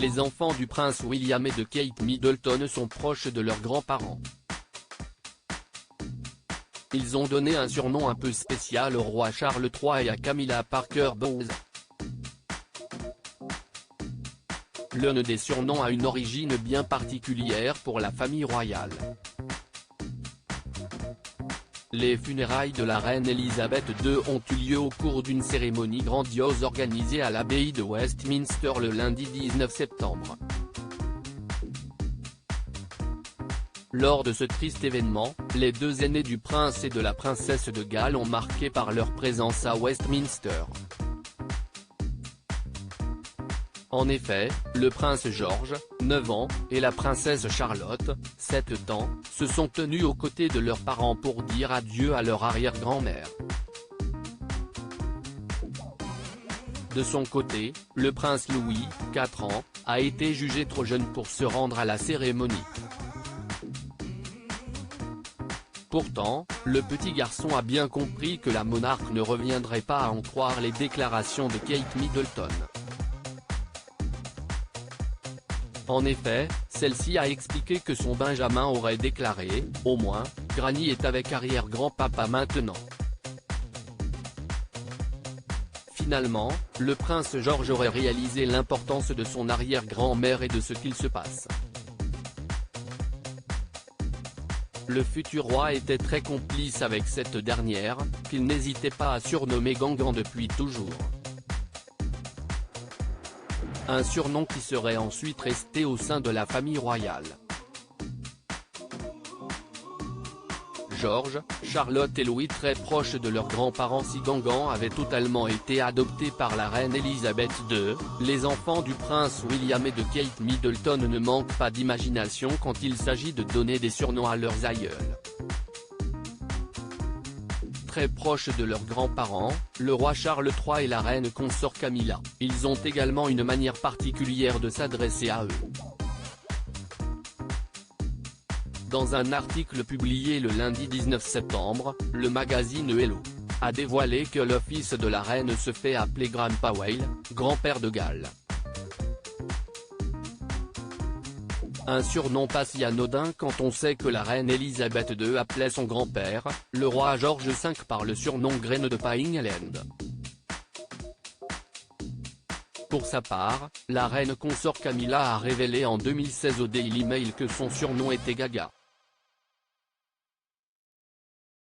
les enfants du prince William et de Kate Middleton sont proches de leurs grands-parents. Ils ont donné un surnom un peu spécial au roi Charles III et à Camilla Parker Bowles. L'un des surnoms a une origine bien particulière pour la famille royale. Les funérailles de la reine Elisabeth II ont eu lieu au cours d'une cérémonie grandiose organisée à l'abbaye de Westminster le lundi 19 septembre. Lors de ce triste événement, les deux aînés du prince et de la princesse de Galles ont marqué par leur présence à Westminster. En effet, le prince George, 9 ans, et la princesse Charlotte, 7 ans, se sont tenus aux côtés de leurs parents pour dire adieu à leur arrière-grand-mère. De son côté, le prince Louis, 4 ans, a été jugé trop jeune pour se rendre à la cérémonie. Pourtant, le petit garçon a bien compris que la monarque ne reviendrait pas à en croire les déclarations de Kate Middleton. En effet, celle-ci a expliqué que son Benjamin aurait déclaré « Au moins, Granny est avec arrière-grand-papa maintenant ». Finalement, le prince George aurait réalisé l'importance de son arrière-grand-mère et de ce qu'il se passe. Le futur roi était très complice avec cette dernière, qu'il n'hésitait pas à surnommer Gangan depuis toujours. Un surnom qui serait ensuite resté au sein de la famille royale. George, Charlotte et Louis, très proches de leurs grands-parents si Gangan avait totalement été adopté par la reine Elisabeth II, les enfants du prince William et de Kate Middleton ne manquent pas d'imagination quand il s'agit de donner des surnoms à leurs aïeuls. Très proches de leurs grands-parents, le roi Charles III et la reine consort Camilla, ils ont également une manière particulière de s'adresser à eux. Dans un article publié le lundi 19 septembre, le magazine Hello a dévoilé que le fils de la reine se fait appeler Grandpa Whale, grand-père de Galles. Un surnom pas si anodin quand on sait que la reine Elisabeth II appelait son grand-père, le roi George V, par le surnom Graine de Pine Island. Pour sa part, la reine consort Camilla a révélé en 2016 au Daily Mail que son surnom était Gaga.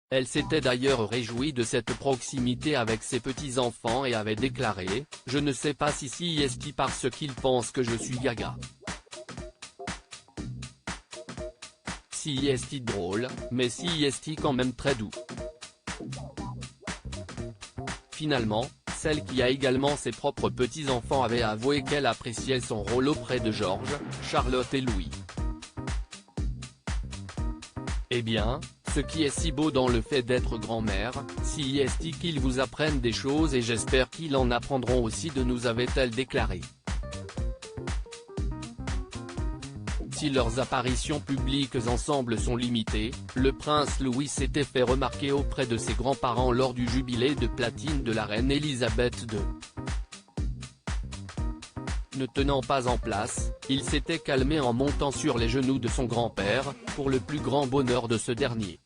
Elle s'était d'ailleurs réjouie de cette proximité avec ses petits-enfants et avait déclaré « Je ne sais pas si c'est parce qu'ils pensent que je suis Gaga. Si c'est drôle, mais si c'est quand même très doux. » Finalement, celle qui a également ses propres petits-enfants avait avoué qu'elle appréciait son rôle auprès de George, Charlotte et Louis. Eh bien, ce qui est si beau dans le fait d'être grand-mère, si c'est qu'ils vous apprennent des choses et j'espère qu'ils en apprendront aussi de nous, avait-elle déclaré. Si leurs apparitions publiques ensemble sont limitées, le prince Louis s'était fait remarquer auprès de ses grands-parents lors du jubilé de platine de la reine Elisabeth II. Ne tenant pas en place, il s'était calmé en montant sur les genoux de son grand-père, pour le plus grand bonheur de ce dernier.